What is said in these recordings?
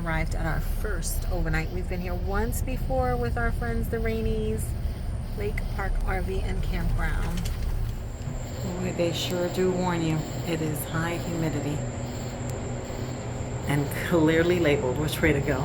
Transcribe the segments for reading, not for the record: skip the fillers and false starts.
arrived at our first overnight. We've been here once before with our friends, the Rainies, Lake Park RV and Campground. Boy, they sure do warn you. It is high humidity. And clearly labeled which way to go.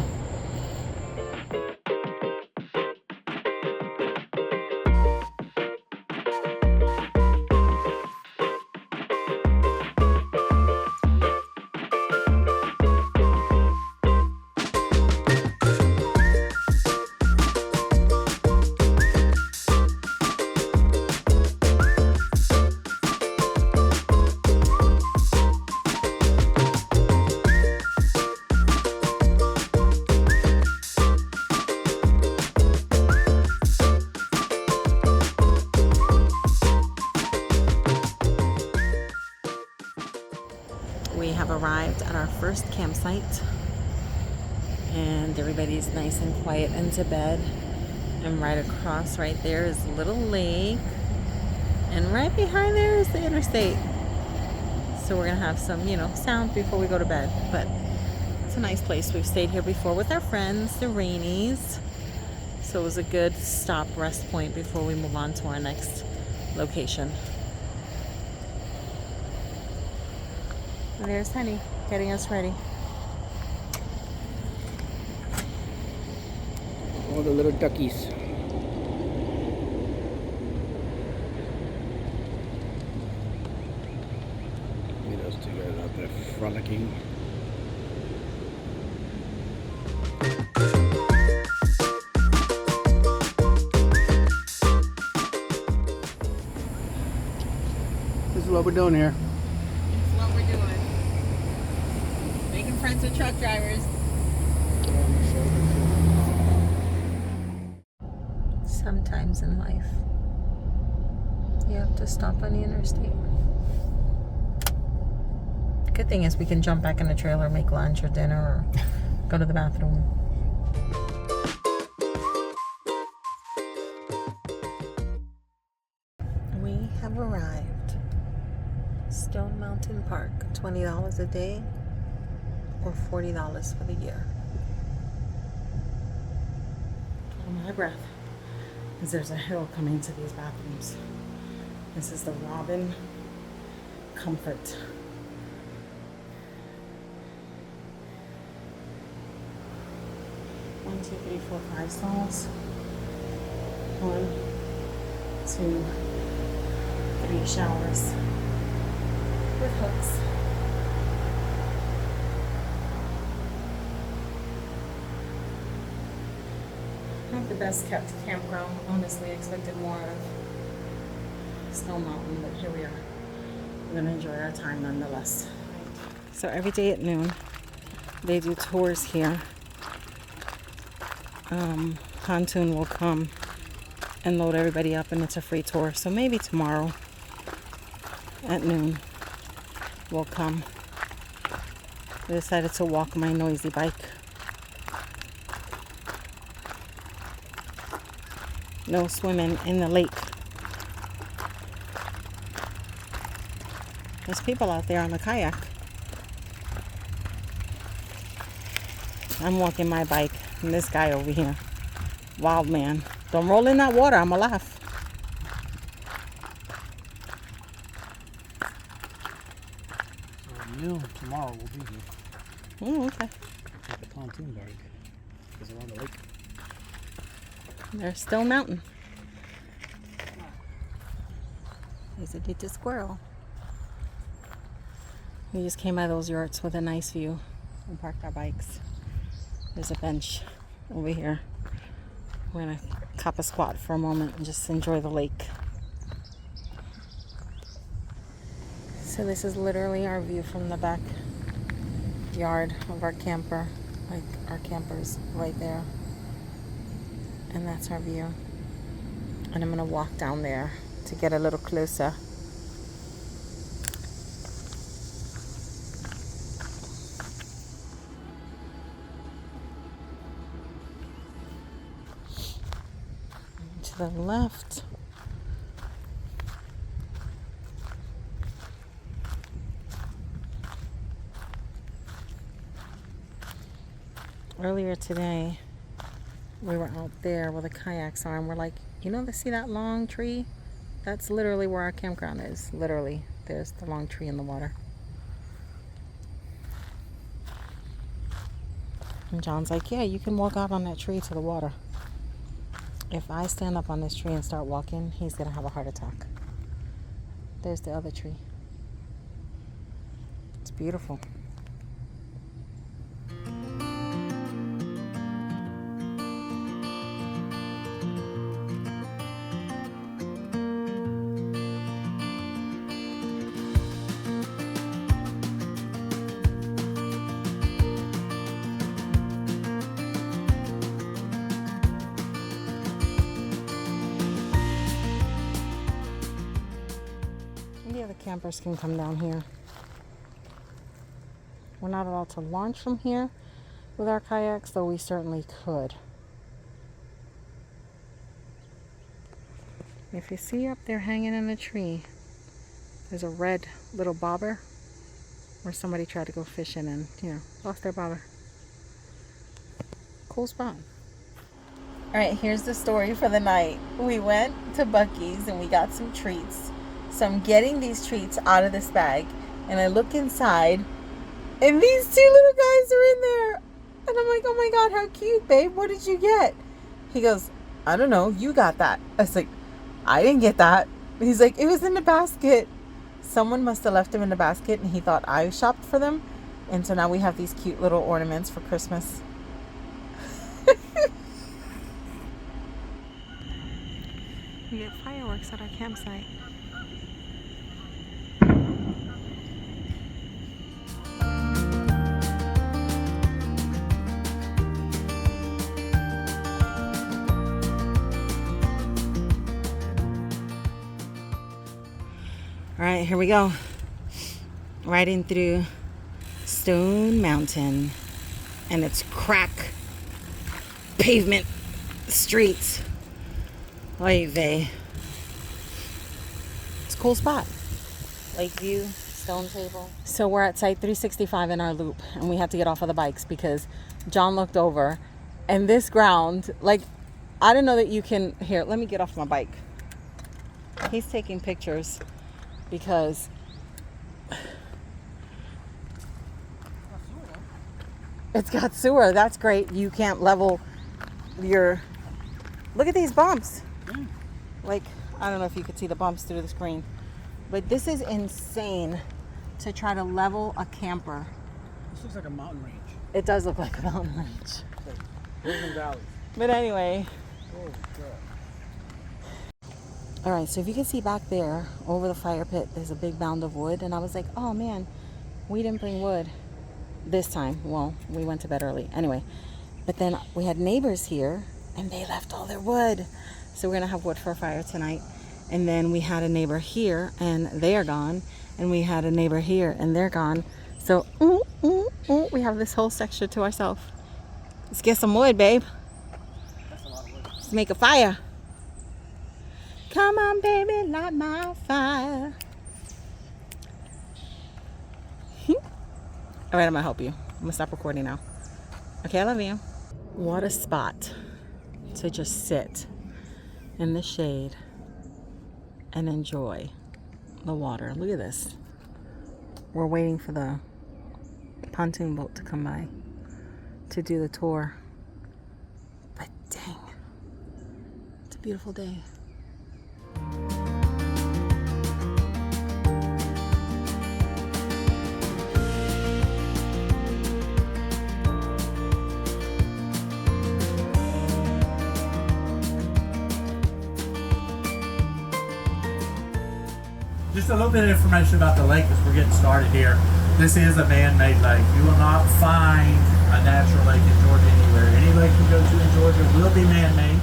We have arrived at our first campsite and everybody's nice and quiet into bed, and right across right there is a little lake, and right behind there is the interstate. So we're gonna have some, sound before we go to bed, but it's a nice place. We've stayed here before with our friends, the Rainies, so it was a good stop rest point before we move on to our next location. And there's Honey getting us ready. All the little duckies. Look at those two guys out there frolicking. This is what we're doing here. That's what we're doing. Making friends with truck drivers. Sometimes in life, you have to stop on the interstate. Good thing is we can jump back in the trailer, make lunch or dinner, or go to the bathroom. We have arrived. Stone Mountain Park, $20 a day or $40 for the year. Hold my breath, because there's a hill coming to these bathrooms. This is the Robin Comfort. One, two, three, four, 5 stalls. 1, 2, 3 showers with hooks. Not the best kept campground. Honestly, I expected more out of Stone Mountain, but here we are. We're gonna enjoy our time nonetheless. So every day at noon, they do tours here. Pontoon will come and load everybody up, and it's a free tour. So maybe tomorrow at noon will come. I decided to walk my noisy bike. No swimming in the lake. There's people out there on the kayak. I'm walking my bike, and this guy over here, wild man. Don't roll in that water, I'ma laugh. So noon tomorrow we'll be here. Oh, okay. Take the pontoon bike because we're on the lake. There's Stone Mountain. There's a little squirrel. We just came by those yurts with a nice view and parked our bikes. There's a bench over here. We're gonna cop a squat for a moment and just enjoy the lake. So this is literally our view from the back yard of our camper. Like our camper's right there. And that's our view. And I'm gonna walk down there to get a little closer. To the left. Earlier today, we were out there where the kayaks are, and we're like, see that long tree? That's literally where our campground is. Literally, there's the long tree in the water. And John's like, yeah, you can walk out on that tree to the water. If I stand up on this tree and start walking, he's going to have a heart attack. There's the other tree. It's beautiful. The campers can come down here. We're not allowed to launch from here with our kayaks, though we certainly could. If you see up there hanging in the tree, there's a red little bobber where somebody tried to go fishing and, lost their bobber. Cool spot. All right, here's the story for the night. We went to Buc-ee's and we got some treats. So I'm getting these treats out of this bag, and I look inside, and these two little guys are in there. And I'm like, oh my God, how cute, babe. What did you get? He goes, I don't know. You got that. I was like, I didn't get that. He's like, it was in the basket. Someone must have left them in the basket, and he thought I shopped for them. And so now we have these cute little ornaments for Christmas. We get fireworks at our campsite. All right, here we go. Riding through Stone Mountain, and it's crack pavement streets. Oy vey. It's a cool spot. Lakeview, Stone Table. So we're at Site 365 in our loop, and we had to get off of the bikes because John looked over, and this ground, I don't know that you can. Here, let me get off my bike. He's taking pictures. Because it's got sewer. That's great. You can't level your... Look at these bumps. I don't know if you could see the bumps through the screen. But this is insane to try to level a camper. This looks like a mountain range. It does look like a mountain range. It's like hills and valleys. But anyway... Oh, God. All right, so if you can see back there over the fire pit, there's a big mound of wood. And I was like, oh man, we didn't bring wood this time. Well, we went to bed early anyway. But then we had neighbors here and they left all their wood. So we're going to have wood for a fire tonight. And then we had a neighbor here and they are gone. And we had a neighbor here and they're gone. So we have this whole section to ourselves. Let's get some wood, babe. That's a lot of wood. Let's make a fire. Come on, baby, light my fire. All right, I'm gonna help you. I'm gonna stop recording now. Okay, I love you. What a spot to just sit in the shade and enjoy the water. Look at this. We're waiting for the pontoon boat to come by to do the tour. But dang, it's a beautiful day. Just a little bit of information about the lake as we're getting started here. This is a man-made lake. You will not find a natural lake in Georgia anywhere. Any lake you go to in Georgia will be man-made.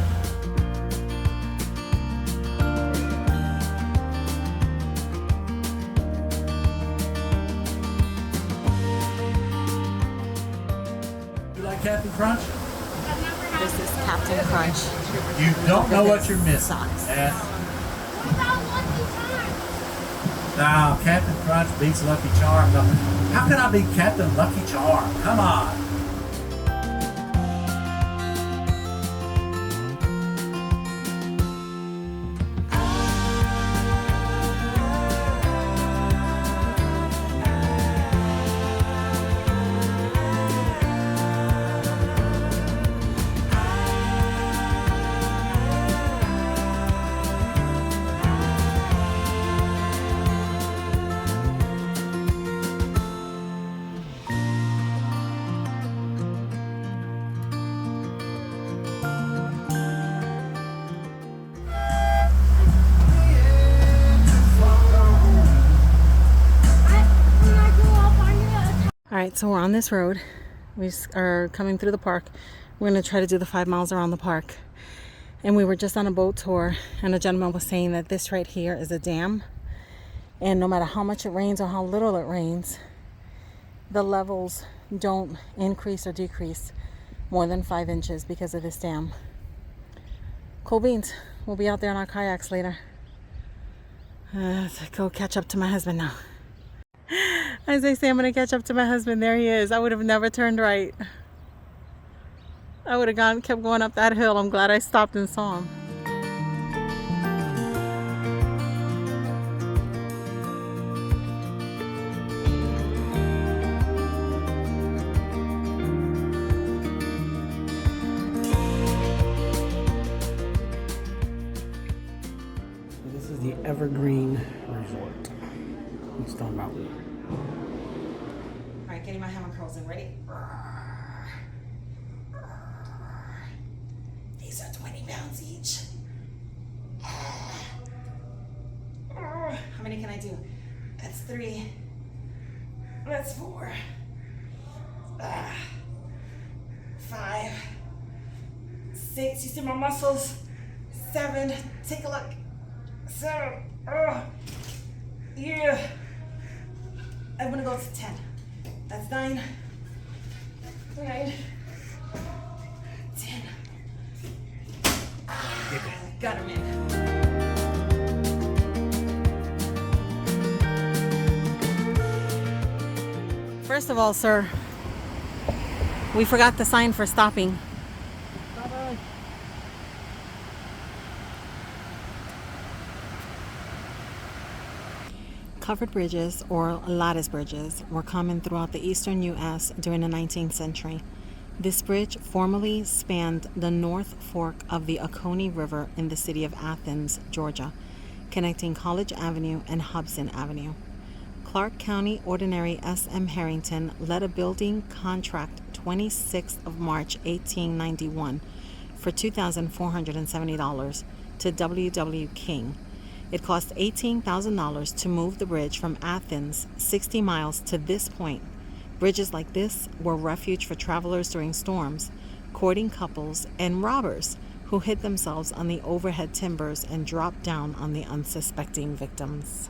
You like Captain Crunch? This is Captain Crunch. You don't know what you're missing. Socks. Now, Captain Crunch beats Lucky Charm. How can I beat Captain Lucky Charm? Come on. All right, so we're on this road. We are coming through the park. We're going to try to do the 5 miles around the park. And we were just on a boat tour, and a gentleman was saying that this right here is a dam. And no matter how much it rains or how little it rains, the levels don't increase or decrease more than 5 inches because of this dam. Cool beans. We'll be out there on our kayaks later. Let's go catch up to my husband now. As I say, I'm going to catch up to my husband. There he is. I would have never turned right. I would have kept going up that hill. I'm glad I stopped and saw him. This is the Evergreen Resort in Stone Mountain. All right, getting my hammer curls in. Ready? These are 20 pounds each. How many can I do? That's 3. That's 4. 5. 6. You see my muscles? 7. Take a look. 7. Yeah. I'm gonna go to 10. That's 9. 9. 10. Got him in. First of all, sir, we forgot the sign for stopping. Bye-bye. Covered bridges, or lattice bridges, were common throughout the eastern U.S. during the 19th century. This bridge formerly spanned the North Fork of the Oconee River in the city of Athens, Georgia, connecting College Avenue and Hudson Avenue. Clark County Ordinary S.M. Harrington led a building contract 26th of March 1891 for $2,470 to W.W. King. It cost $18,000 to move the bridge from Athens 60 miles to this point. Bridges like this were refuge for travelers during storms, courting couples, and robbers who hid themselves on the overhead timbers and dropped down on the unsuspecting victims.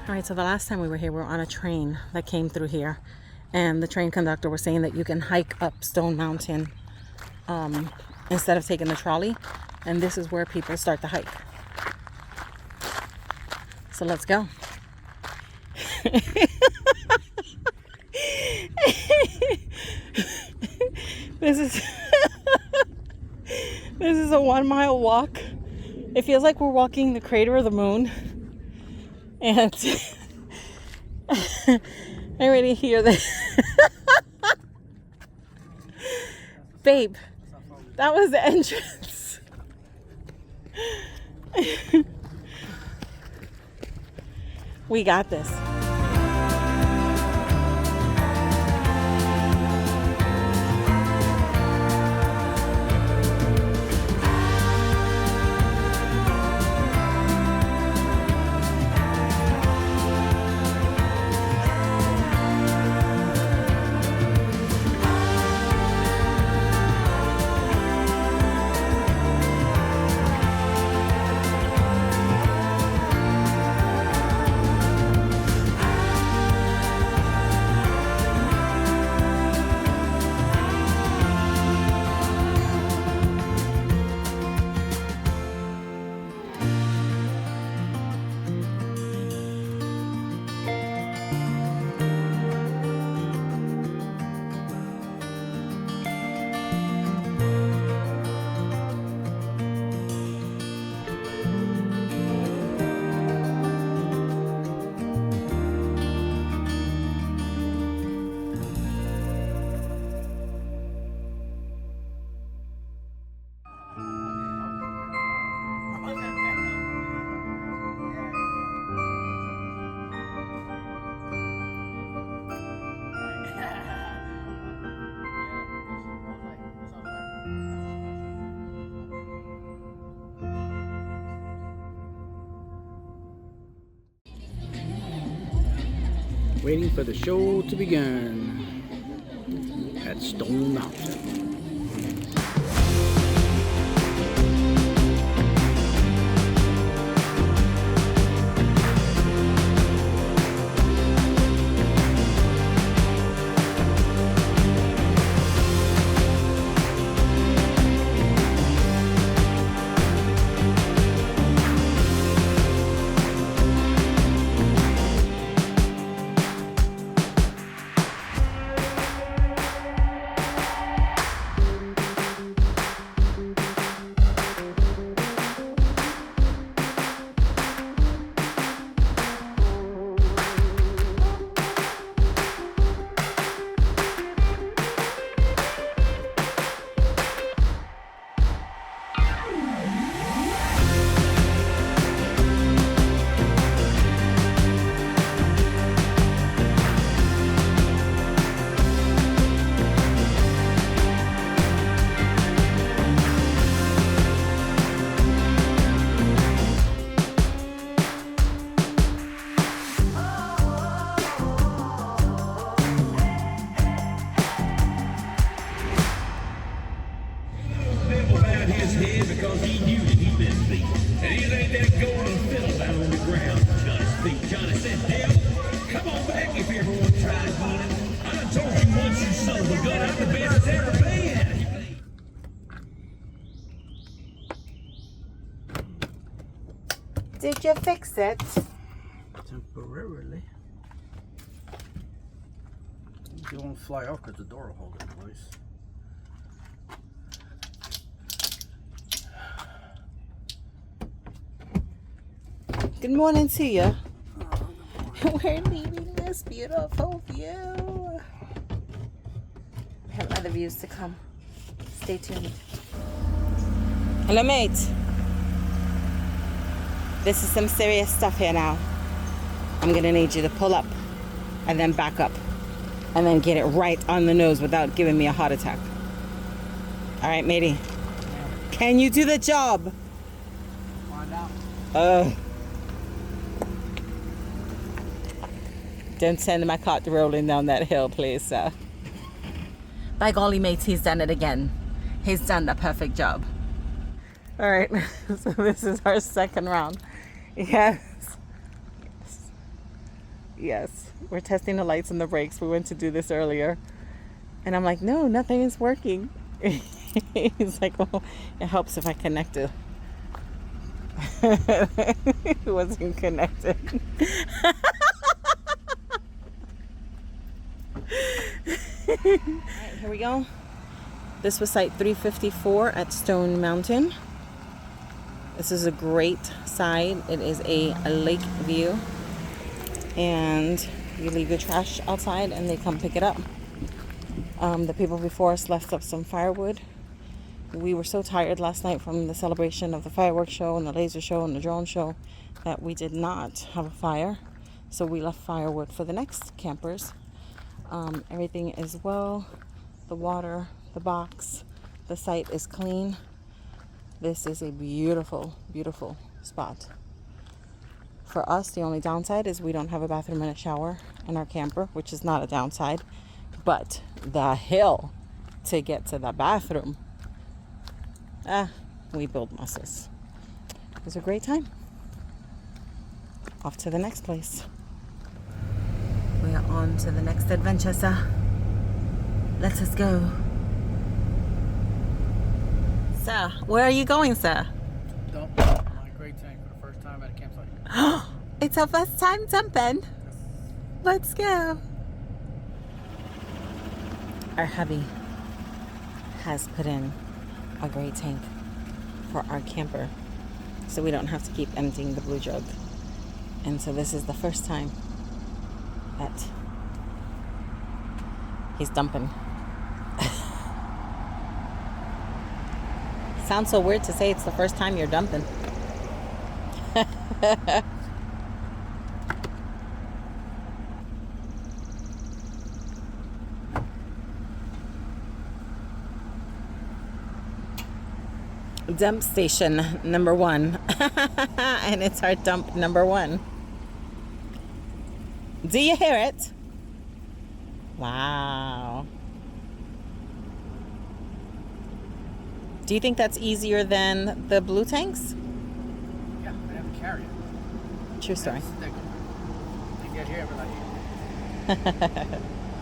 All right, so the last time we were here, we were on a train that came through here, and the train conductor was saying that you can hike up Stone Mountain instead of taking the trolley, and this is where people start the hike. So let's go. This is a 1 mile walk. It feels like we're walking the crater of the moon. And I already hear this. Babe, that was the entrance. We got this. Waiting for the show to begin at Stone Mountain. Because he knew that he'd been beat. And he laid that golden fiddle down on the ground at Johnny's feet. Johnny said, "Devil, come on back if you ever want to try again. I done told you once, you son of a gun, I'm the best that's ever been." Did you fix it? Temporarily. You don't fly off because the door will hold it in place. Good morning to you. We're leaving this beautiful view. We have other views to come. Stay tuned. Hello, mate. This is some serious stuff here now. I'm gonna need you to pull up and then back up and then get it right on the nose without giving me a heart attack. All right, matey. Can you do the job? Find out. Don't send my cart rolling down that hill, please, sir. By golly, mates, he's done it again. He's done the perfect job. All right, so this is our second round. Yes. Yes, we're testing the lights and the brakes. We went to do this earlier. And I'm like, no, nothing is working. He's like, well, it helps if I connect it. It wasn't connected. Alright, here we go. This was site 354 at Stone Mountain. This is a great site. It is a lake view. And you leave your trash outside and they come pick it up. The people before us left up some firewood. We were so tired last night from the celebration of the fireworks show and the laser show and the drone show that we did not have a fire. So we left firewood for the next campers. Everything is well. The water, the box, the site is clean. This is a beautiful, beautiful spot. For us, the only downside is we don't have a bathroom and a shower in our camper, which is not a downside. But the hill to get to the bathroom, we build muscles. It was a great time. Off to the next place. We are on to the next adventure, sir. Let us go. Sir, where are you going, sir? Dump my great tank for the first time at a campsite. It's our first time dumping. Let's go. Our hubby has put in a great tank for our camper so we don't have to keep emptying the blue jug. And so this is the first time that he's dumping. Sounds so weird to say it's the first time you're dumping. Dump station number 1. And it's our dump number 1. Do you hear it? Wow. Do you think that's easier than the blue tanks? Yeah, I have to carry it. True story. They get here, we're like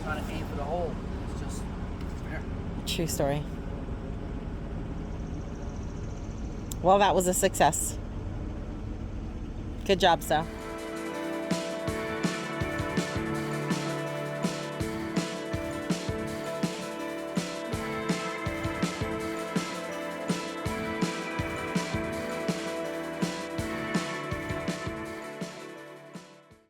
trying to aim for the hole. It's just there. True story. Well, that was a success. Good job, Sal.